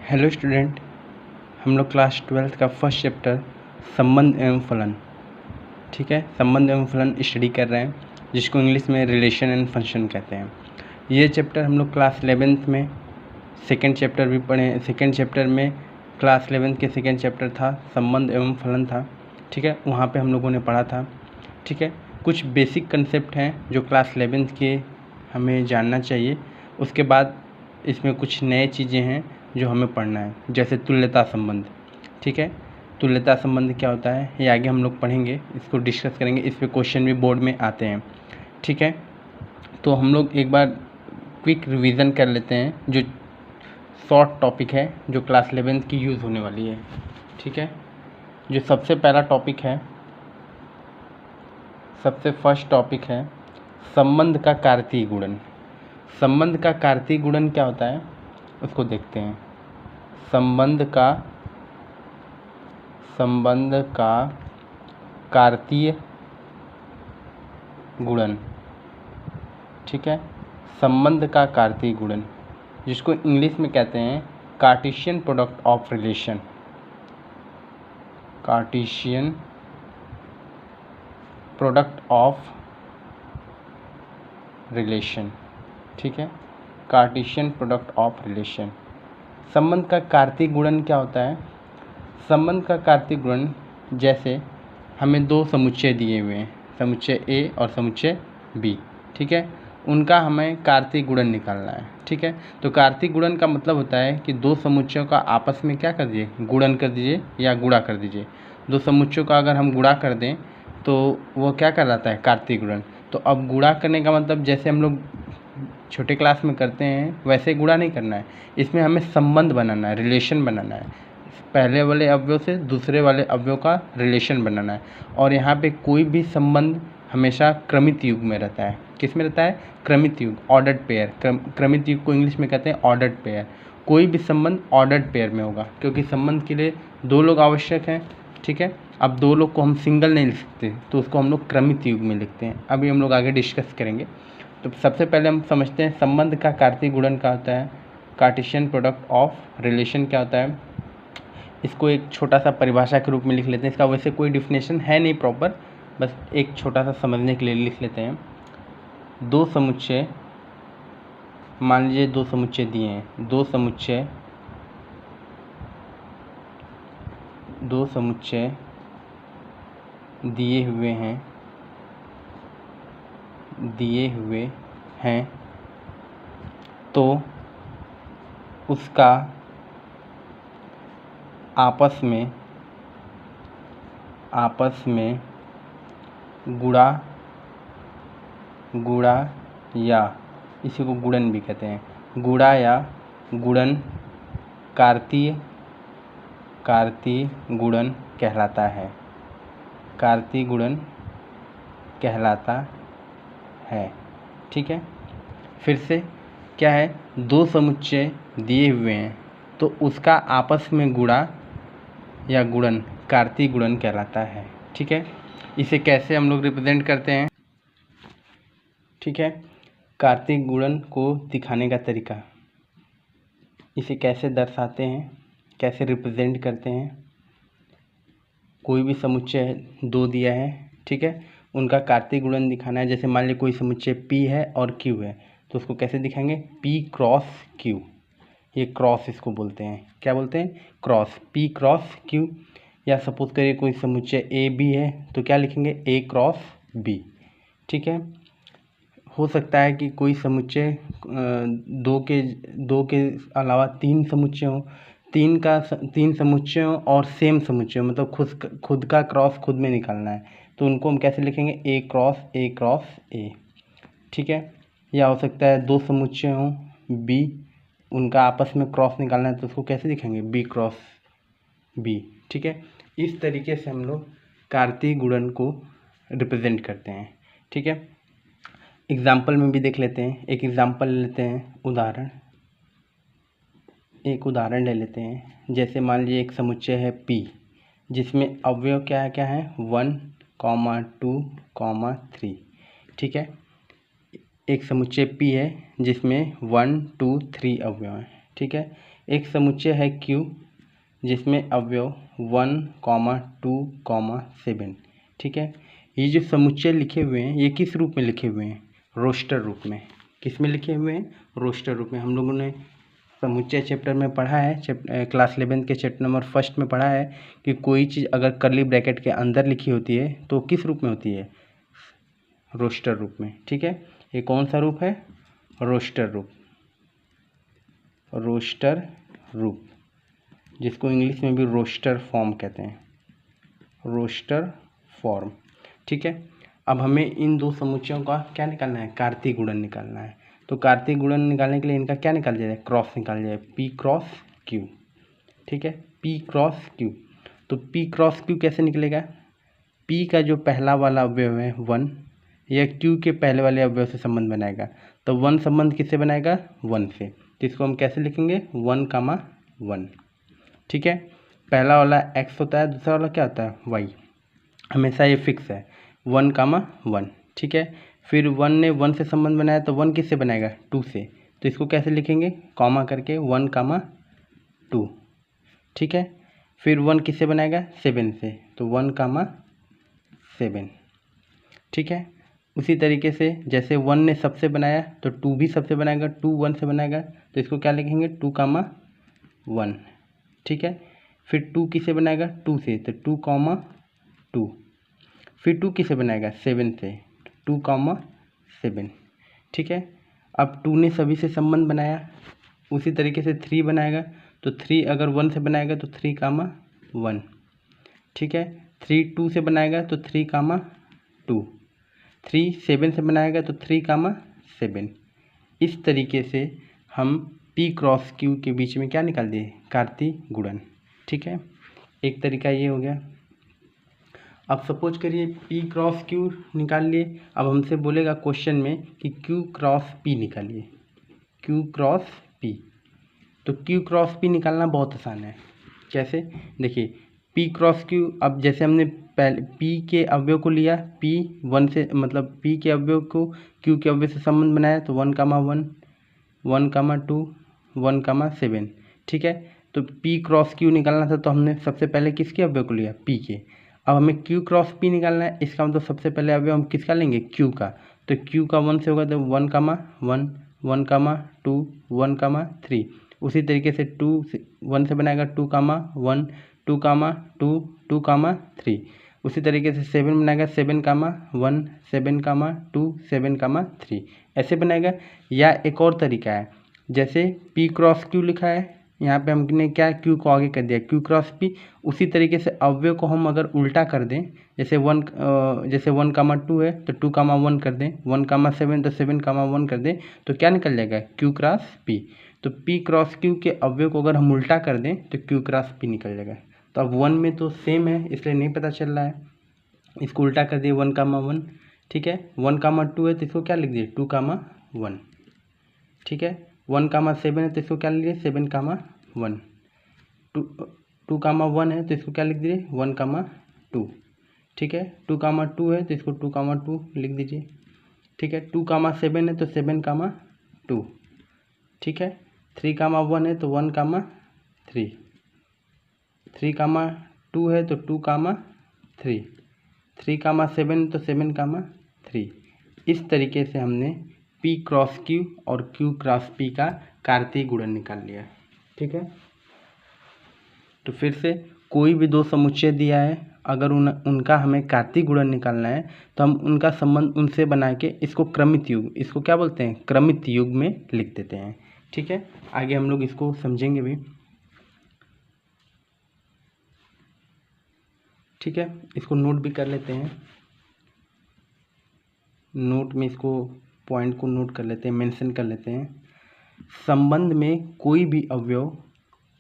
Hello student, हम लोग class 12th का फर्स्ट चैप्टर संबंध एवं फलन, ठीक है, संबंध एवं फलन स्टडी कर रहे हैं, जिसको इंग्लिश में रिलेशन एंड फंक्शन कहते हैं। ये चैप्टर हम लोग क्लास 11th में सेकेंड चैप्टर भी पढ़े। सेकेंड चैप्टर में क्लास 11th के सेकेंड चैप्टर था संबंध एवं फलन था, ठीक है, वहाँ पे हम लोगों ने पढ़ा था, ठीक है। कुछ बेसिक कंसेप्ट हैं जो क्लास 11th के हमें जानना चाहिए। उसके बाद इसमें कुछ नए चीज़ें हैं जो हमें पढ़ना है, जैसे तुल्यता संबंध, ठीक है। तुल्यता संबंध क्या होता है ये आगे हम लोग पढ़ेंगे, इसको डिस्कस करेंगे। इस पे क्वेश्चन भी बोर्ड में आते हैं, ठीक है। तो हम लोग एक बार क्विक रिवीजन कर लेते हैं, जो शॉर्ट टॉपिक है जो क्लास 11th की यूज़ होने वाली है, ठीक है। जो सबसे पहला टॉपिक है, सबसे फर्स्ट टॉपिक है संबंध का कार्तीय गुणन। संबंध का कार्तीय गुणन क्या होता है उसको देखते हैं। संबंध का कार्तीय गुणन, ठीक है। संबंध का कार्तीय गुणन, जिसको इंग्लिश में कहते हैं Cartesian product of relation. Cartesian product of relation, ठीक है। Cartesian product of relation. संबंध का कार्तीय गुणन क्या होता है? संबंध का कार्तीय गुणन, जैसे हमें दो समुच्चय दिए हुए हैं, समुच्चय ए और समुच्चय बी, ठीक है। उनका हमें कार्तीय गुणन निकालना है, ठीक है। तो कार्तीय गुणन का मतलब होता है कि दो समुच्चयों का आपस में क्या कर दीजिए, गुणन कर दीजिए या गुणा कर दीजिए। दो समुच्चयों का अगर हम गुणा कर दें तो वो क्या कहलाता है, कार्तीय गुणन। तो अब गुणा करने का मतलब जैसे हम लोग छोटे क्लास में करते हैं वैसे गुणा नहीं करना है, इसमें हमें संबंध बनाना है, रिलेशन बनाना है। पहले वाले अवयव से दूसरे वाले अवयव का रिलेशन बनाना है। और यहाँ पे कोई भी संबंध हमेशा क्रमित युग में रहता है। किस में रहता है? क्रमित युग, ऑर्डर्ड पेयर। क्रमित युग को इंग्लिश में कहते हैं ऑर्डर्ड पेयर। कोई भी संबंध ऑर्डर्ड पेयर में होगा, क्योंकि संबंध के लिए दो लोग आवश्यक हैं, ठीक है। अब दो लोग को हम सिंगल नहीं लिख सकते, तो उसको हम लोग क्रमित युग में लिखते हैं। अभी हम लोग आगे डिस्कस करेंगे। तो सबसे पहले हम समझते हैं संबंध का कार्तीय गुणन क्या होता है, कार्टेशियन प्रोडक्ट ऑफ रिलेशन क्या होता है। इसको एक छोटा सा परिभाषा के रूप में लिख लेते हैं। इसका वैसे कोई डिफिनेशन है नहीं प्रॉपर, बस एक छोटा सा समझने के लिए लिख लेते हैं। दो समुच्चय, मान लीजिए दो समुच्चय दिए हैं, दो समुच्चय दिए हुए हैं तो उसका आपस में गुणा या, इसी को गुणन भी कहते हैं, गुणा या गुणन कार्तीय गुणन कहलाता है। कार्तीय गुणन कहलाता है, ठीक है। फिर से क्या है, दो समुच्चय दिए हुए हैं तो उसका आपस में गुणा या गुणन कार्तीय गुणन कहलाता है, ठीक है। इसे कैसे हम लोग रिप्रेजेंट करते हैं, ठीक है। कार्तीय गुणन को दिखाने का तरीका, इसे कैसे दर्शाते हैं, कैसे रिप्रेजेंट करते हैं। कोई भी समुच्चय दो दिया है, ठीक है, उनका कार्तीय गुणन दिखाना है। जैसे मान लीजिए कोई समुच्चय P है और Q है, तो उसको कैसे दिखाएंगे, P क्रॉस Q। ये क्रॉस इसको बोलते हैं, क्या बोलते हैं, क्रॉस, P क्रॉस Q। या सपोज करिए कोई समुच्चय A B है तो क्या लिखेंगे, A क्रॉस B, ठीक है। हो सकता है कि कोई समुच्चय दो के अलावा तीन समुच्चय हों, तीन समुच्चयों और सेम समुच्चय, मतलब खुद का क्रॉस खुद में निकालना है, तो उनको हम कैसे लिखेंगे, ए क्रॉस ए, ठीक है। या हो सकता है दो समुच्चय हों बी, उनका आपस में क्रॉस निकालना है, तो उसको कैसे लिखेंगे, बी क्रॉस बी, ठीक है। इस तरीके से हम लोग कार्तीय गुणन को रिप्रेजेंट करते हैं, ठीक है। एग्जाम्पल में भी देख लेते हैं। एक एग्जाम्पल लेते हैं, एक उदाहरण ले लेते हैं। जैसे मान लीजिए एक समुच्चय है P, जिसमें अवयव क्या है 1, 2, 3, ठीक है। एक समुच्चय P है जिसमें 1, 2, 3 अवयव हैं, ठीक है। एक समुच्चय है Q जिसमें अवयव 1, 2, 7, ठीक है। ये जो समुच्चय लिखे हुए हैं ये किस रूप में लिखे हुए हैं? रोस्टर रूप में। किस में लिखे हुए हैं? रोस्टर रूप में। हम लोगों ने समुच्चय चैप्टर में पढ़ा है, क्लास 11 के चैप्टर नंबर 1 में पढ़ा है कि कोई चीज़ अगर कर्ली ब्रैकेट के अंदर लिखी होती है तो किस रूप में होती है? रोस्टर रूप में, ठीक है। ये कौन सा रूप है? रोस्टर रूप। रोस्टर रूप, जिसको इंग्लिश में भी रोस्टर फॉर्म कहते हैं, रोस्टर फॉर्म, ठीक है। अब हमें इन दो समुच्चयों का क्या निकालना है? कार्तीय गुणन निकालना है। तो कार्तीय गुणन निकालने के लिए इनका क्या निकाल जाए? क्रॉस निकाल जाए, P क्रॉस Q, ठीक है। P cross Q। तो P क्रॉस Q कैसे निकलेगा? P का जो पहला वाला अवयव है 1, यह Q के पहले वाले अवयव से संबंध बनाएगा। तो 1 संबंध किससे बनाएगा? 1 से। तो इसको हम कैसे लिखेंगे? 1, 1, ठीक है। पहला वाला x होता है, दूसरा वाला क्या होता है? y। हमेशा ये फिक्स है 1, 1, ठीक है। फिर 1 ने 1 से संबंध बनाया तो 1 किससे बनाएगा? 2 से। तो इसको कैसे लिखेंगे? कॉमा करके 1, 2, ठीक है। फिर 1 किससे बनाएगा? 7 से। तो 1, 7, ठीक है। उसी तरीके से जैसे 1 ने सबसे बनाया तो 2 भी सबसे बनाएगा, 2 1 से बनाएगा। तो इसको क्या लिखेंगे? 2, 1, ठीक है। फिर 2 किसे बनाएगा? 2 से। तो 2, 2। फिर 2 किसे बनाएगा? 7 से। 2, 7, ठीक है। अब 2 ने सभी से संबंध बनाया, उसी तरीके से 3 बनाएगा। तो 3 अगर 1 से बनाएगा तो 3, 1, ठीक है। 3 2 से बनाएगा तो 3, 2। 3 7 से बनाएगा तो 3, 7। इस तरीके से हम P क्रॉस Q के बीच में क्या निकाल दिए? कार्तीय गुणन, ठीक है। एक तरीका ये हो गया। अब सपोज करिए P क्रॉस Q निकाल लिए। अब हमसे बोलेगा क्वेश्चन में कि Q क्रॉस P निकालिए, Q क्रॉस P। तो Q क्रॉस P निकालना बहुत आसान है। कैसे? देखिए P क्रॉस Q, अब जैसे हमने पहले P के अवयव को लिया, P 1 से मतलब P के अवयव को Q के अवयव से संबंध बनाया तो 1, 1, 2, 1, 7, ठीक है। तो P क्रॉस Q निकालना था तो हमने सबसे पहले किसके अवयव को लिया? P के। अब हमें Q क्रॉस P निकालना है, इसका मतलब सबसे पहले अवयव हम किसका लेंगे? Q का। तो Q का 1 से होगा तो 1, 1, 1, 2, 1, 3। उसी तरीके से 2 1 से बनाएगा 2, 1, 2, 2, 2, 3। उसी तरीके से 7 बनाएगा 7, 1, 7, 2, 7, 3, ऐसे बनाएगा। या एक और तरीका है, जैसे P क्रॉस Q लिखा है, यहाँ पे हमने क्या Q को आगे कर दिया Q क्रॉस P। उसी तरीके से अवयव को हम अगर उल्टा कर दें, जैसे 1 2 है तो 2, 1 कर दें, 1, 7 तो 7, 1 कर दें, तो क्या निकल जाएगा? Q cross P। तो P क्रॉस Q के अवयव को अगर हम उल्टा कर दें तो Q क्रॉस P निकल जाएगा। तो अब 1 में तो सेम है इसलिए नहीं पता चल रहा है, इसको उल्टा कर दिए 1, 1, ठीक है। 1, 2 है तो इसको क्या लिख दिए? 2, 1, ठीक है। 1, 7 है तो इसको क्या लिख दिए? 7, 1। 2, 1 है तो इसको क्या लिख दिए? 1, 2, ठीक है। 2, 2 है तो इसको 2, 2 लिख दीजिए, ठीक है। 2, 7 है तो 7, 2, ठीक है। 3, 1 है तो 1, 3। 3, 2 है तो 2, 3। 3, 7 तो 7, 3। इस तरीके से हमने P क्रॉस Q और Q क्रॉस P का कार्तीय गुणन निकाल लिया, ठीक है। तो फिर से कोई भी दो समुच्चय दिया है, अगर उनका हमें कार्तीय गुणन निकालना है तो हम उनका संबंध उनसे बना के इसको क्रमित युग, इसको क्या बोलते हैं? क्रमित युग में लिख देते हैं, ठीक है। आगे हम लोग इसको समझेंगे भी, ठीक है। इसको नोट भी कर लेते हैं, नोट में इसको पॉइंट को नोट कर लेते हैं, मेंशन कर लेते हैं। संबंध में कोई भी अवयव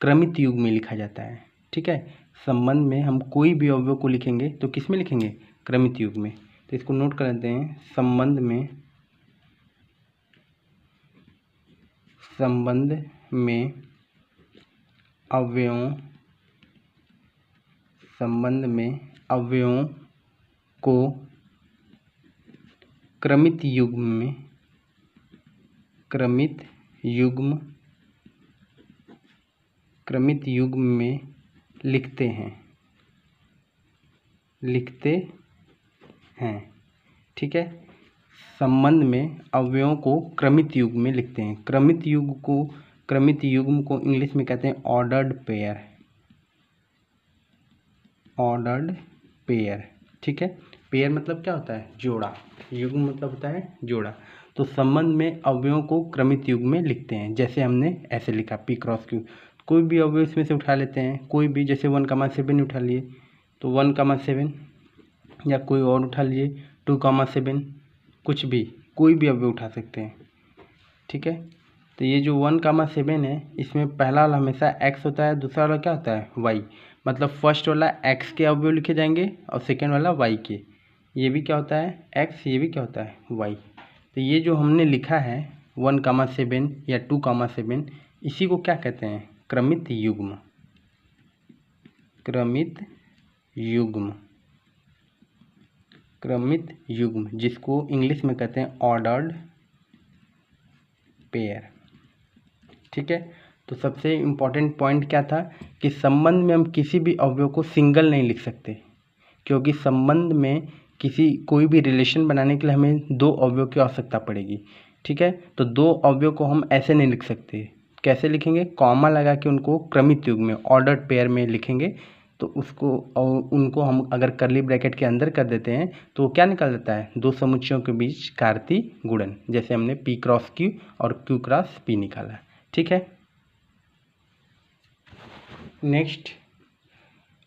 क्रमित युग में लिखा जाता है, ठीक है। संबंध में हम कोई भी अवयव को लिखेंगे तो किस में लिखेंगे? क्रमित युग में। तो इसको नोट कर लेते हैं। संबंध में अवयवों को क्रमित युग्म क्रमित युग्म में लिखते हैं। ठीक है, संबंध में अवयवों को क्रमित युग्म में लिखते हैं। क्रमित युग्म को इंग्लिश में कहते हैं ऑर्डर्ड पेयर। ठीक है, पेयर मतलब क्या होता है? जोड़ा। युग्म मतलब होता है जोड़ा। तो संबंध में अवयवों को क्रमित युग्म में लिखते हैं। जैसे हमने ऐसे लिखा P क्रॉस Q, कोई भी अवयव इसमें से उठा लेते हैं, कोई भी, जैसे 1,7 उठा लिए तो 1,7, या कोई और उठा लिए 2,7, कुछ भी, कोई भी अवयव उठा सकते हैं। ठीक है, तो ये जो 1,7 है, इसमें पहला वाला हमेशा x होता है, दूसरा वाला क्या होता है? y। मतलब फर्स्ट वाला x के अवयव लिखे जाएंगे और सेकेंड वाला y के। ये भी क्या होता है? x, ये भी क्या होता है? y। तो ये जो हमने लिखा है 1,7 या 2,7, इसी को क्या कहते हैं? क्रमित युग्म, जिसको इंग्लिश में कहते हैं ऑर्डर्ड पेयर। ठीक है, तो सबसे इम्पॉर्टेंट पॉइंट क्या था कि संबंध में हम किसी भी अवयव को सिंगल नहीं लिख सकते, क्योंकि संबंध में कोई भी रिलेशन बनाने के लिए हमें दो अवयव की आवश्यकता पड़ेगी। ठीक है, तो दो अवयव को हम ऐसे नहीं लिख सकते। कैसे लिखेंगे? कॉमा लगा के उनको क्रमित युग्म में, ऑर्डर्ड पेयर में लिखेंगे। तो उनको हम अगर कर्ली ब्रैकेट के अंदर कर देते हैं तो क्या निकल देता है? दो समुच्चयों के बीच कार्तीय गुणन, जैसे हमने P क्रॉस Q और Q क्रॉस P निकाला। ठीक है, नेक्स्ट,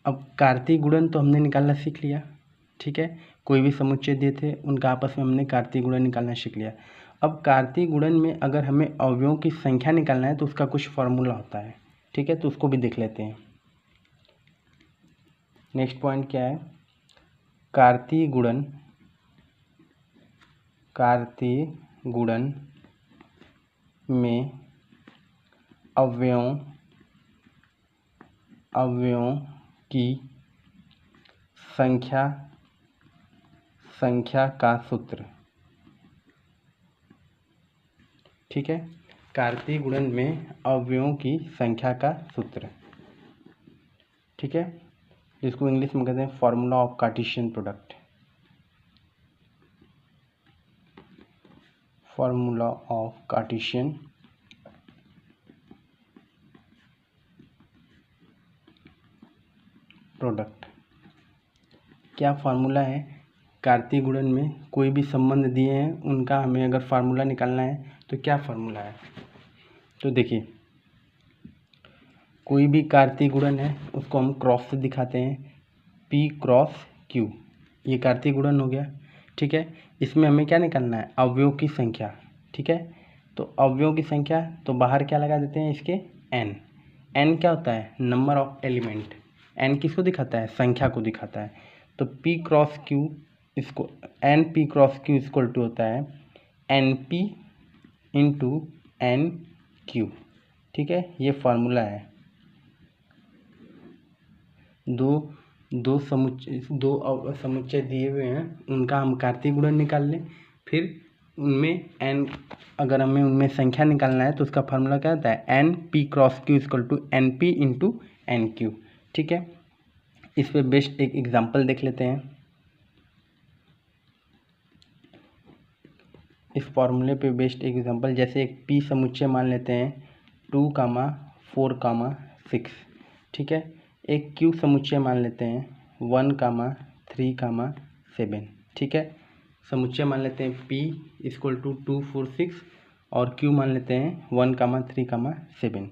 अब कार्तीय गुणन तो हमने निकालना सीख लिया। ठीक है, कोई भी समुच्चय दिए थे उनका आपस में हमने कार्तीय गुणन निकालना सीख लिया। अब कार्तीय गुणन में अगर हमें अवयवों की संख्या निकालना है तो उसका कुछ फॉर्मूला होता है। ठीक है, तो उसको भी देख लेते हैं। नेक्स्ट पॉइंट क्या है? कार्तीय गुणन में अवयवों की संख्या का सूत्र। ठीक है, कार्तीय गुणन में अवयवों की संख्या का सूत्र। ठीक है, जिसको इंग्लिश में कहते हैं फॉर्मूला ऑफ कार्टेशियन प्रोडक्ट। क्या फार्मूला है? कार्तीय गुणन में कोई भी संबंध दिए हैं उनका हमें अगर फार्मूला निकालना है तो क्या फार्मूला है? तो देखिए, कोई भी कार्तीय गुणन है उसको हम क्रॉस से दिखाते हैं, P क्रॉस Q, ये कार्तीय गुणन हो गया। ठीक है, इसमें हमें क्या निकालना है? अवयवों की संख्या। ठीक है, तो अवयवों की संख्या, तो बाहर क्या लगा देते हैं इसके? n क्या होता है? Number of element. n किसको दिखाता है? संख्या को दिखाता है। तो P क्रॉस Q, इसको NP cross Q equal to होता है NP इंटू NQ। ठीक है, ये फार्मूला है। दो समुच्चय दिए हुए हैं, उनका हम कार्तीय गुणन निकाल लें, फिर उनमें n, अगर हमें उनमें संख्या निकालना है तो उसका फार्मूला क्या होता है? NP cross Q equal to NP into NQ। ठीक है, इस पे बेस्ट एक एग्जांपल देख लेते हैं। इस फॉर्मूले पे बेस्ट एग्जांपल, जैसे एक P समुच्चय मान लेते हैं 2, 4, 6। ठीक है, एक Q समुच्चय मान लेते हैं 1, 3, 7। ठीक है, समुच्चय मान लेते हैं P इक्वल टू 2, 4, 6 और Q मान लेते हैं 1, 3, 7।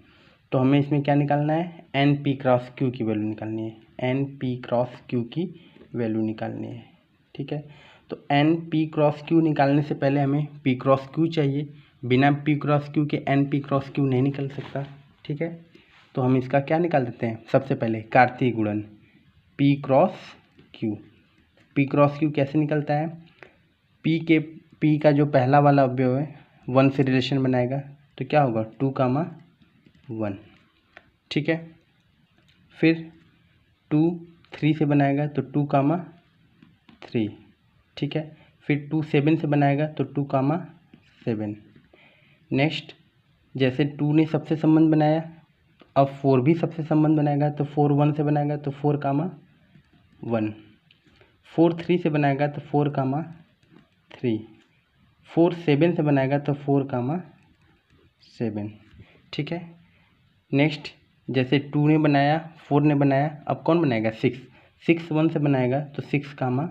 तो हमें इसमें क्या निकालना है? NP क्रॉस Q की वैल्यू निकालनी है। NP क्रॉस Q की वैल्यू निकालनी है। ठीक है, तो NP क्रॉस Q निकालने से पहले हमें P क्रॉस Q चाहिए। बिना P क्रॉस Q के NP क्रॉस Q नहीं निकल सकता। ठीक है, तो हम इसका क्या निकाल देते हैं? सबसे पहले कार्तीय गुणन P cross Q। P cross Q कैसे निकलता है? P का जो पहला वाला अवयव है 1 से रिलेशन बनाएगा तो क्या होगा? 2, 1। ठीक है, फिर 2 3 से बनाएगा तो 2, 3। ठीक है, फिर 2 7 से बनाएगा तो 2, 7। नेक्स्ट, जैसे 2 ने सबसे संबंध बनाया, अब 4 भी सबसे संबंध बनाएगा तो 4 1 से बनाएगा तो 4 कामा 1, 4 3 से बनाएगा तो 4 कामा 3, 4 7 से बनाएगा तो 4 कामा 7। ठीक है। नेक्स्ट जैसे 2 ने बनाया, 4 ने बनाया, अब कौन बनाएगा 6, 6 1 से बनाएगा तो 6 कामा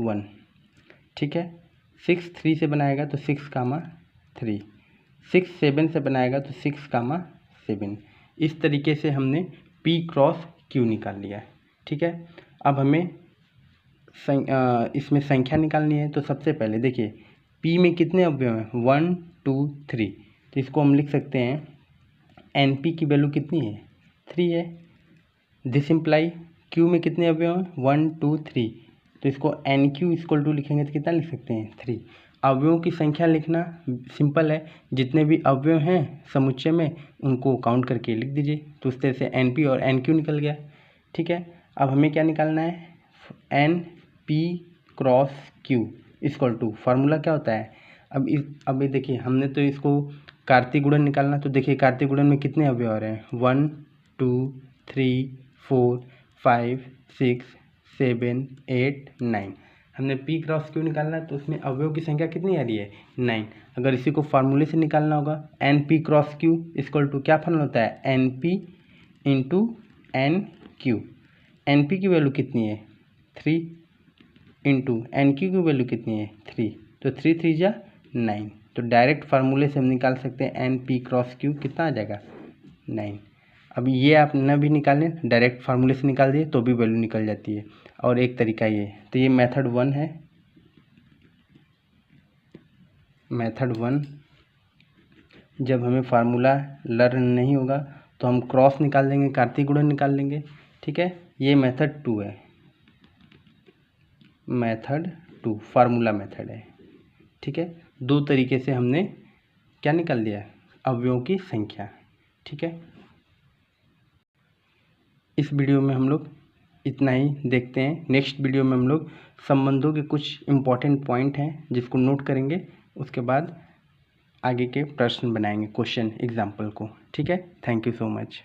1। ठीक है। 6 3 से बनाएगा तो 6 कामा 3, 6 7 से बनाएगा तो 6 कामा 7। इस तरीके से हमने P क्रॉस Q निकाल लिया है। ठीक है। अब हमें इसमें संख्या निकालनी है। तो सबसे पहले देखिए P में कितने अवयव हैं, 1 2 3, तो इसको हम लिख सकते हैं NP की वैल्यू कितनी है, 3 है। दिस इम्प्लाई Q में कितने अवयव हैं, 1 2 3, तो इसको NQ इक्वल टू लिखेंगे तो कितना लिख सकते हैं, 3। अवयवों की संख्या लिखना सिंपल है, जितने भी अवयव हैं समुच्चय में उनको काउंट करके लिख दीजिए। तो उस तरह से NP और NQ निकल गया। ठीक है। अब हमें क्या निकालना है, NP cross Q equal to, formula क्या होता है, अब ये देखिए हमने तो इसको कार्तीय गुणन निकालना। तो देखिए कार्तीय गुणन में कितने अवयव आ रहे हैं, 1 2 3 4 5 6 7 8 9। हमने P क्रॉस Q निकालना है तो उसमें अवयव की संख्या कितनी आ रही है, 9। अगर इसी को फार्मूले से निकालना होगा NP cross Q equal to क्या फार्मूला होता है, NP इंटू NQ। NP की वैल्यू कितनी है, 3 इंटू NQ की वैल्यू कितनी है, 3, तो 3 3 जा 9। तो डायरेक्ट फार्मूले से हम निकाल सकते हैं NP क्रॉस Q कितना आ जाएगा, 9। अब ये आप न भी निकालें, डायरेक्ट फार्मूले से निकाल दिए तो भी वैल्यू निकल जाती है। और एक तरीका ये, तो ये मेथड 1 है। मेथड 1, जब हमें फार्मूला लर्न नहीं होगा तो हम क्रॉस निकाल देंगे, कार्तीय गुणन निकाल लेंगे। ठीक है। ये मेथड 2 है, मेथड 2 फार्मूला मेथड है। ठीक है। 2 तरीके से हमने क्या निकाल दिया, अवयवों की संख्या। ठीक है। इस वीडियो में हम लोग इतना ही देखते हैं। नेक्स्ट वीडियो में हम लोग संबंधों के कुछ इम्पॉर्टेंट पॉइंट हैं जिसको नोट करेंगे, उसके बाद आगे के प्रश्न बनाएंगे, क्वेश्चन एग्जाम्पल को। ठीक है। Thank you so much.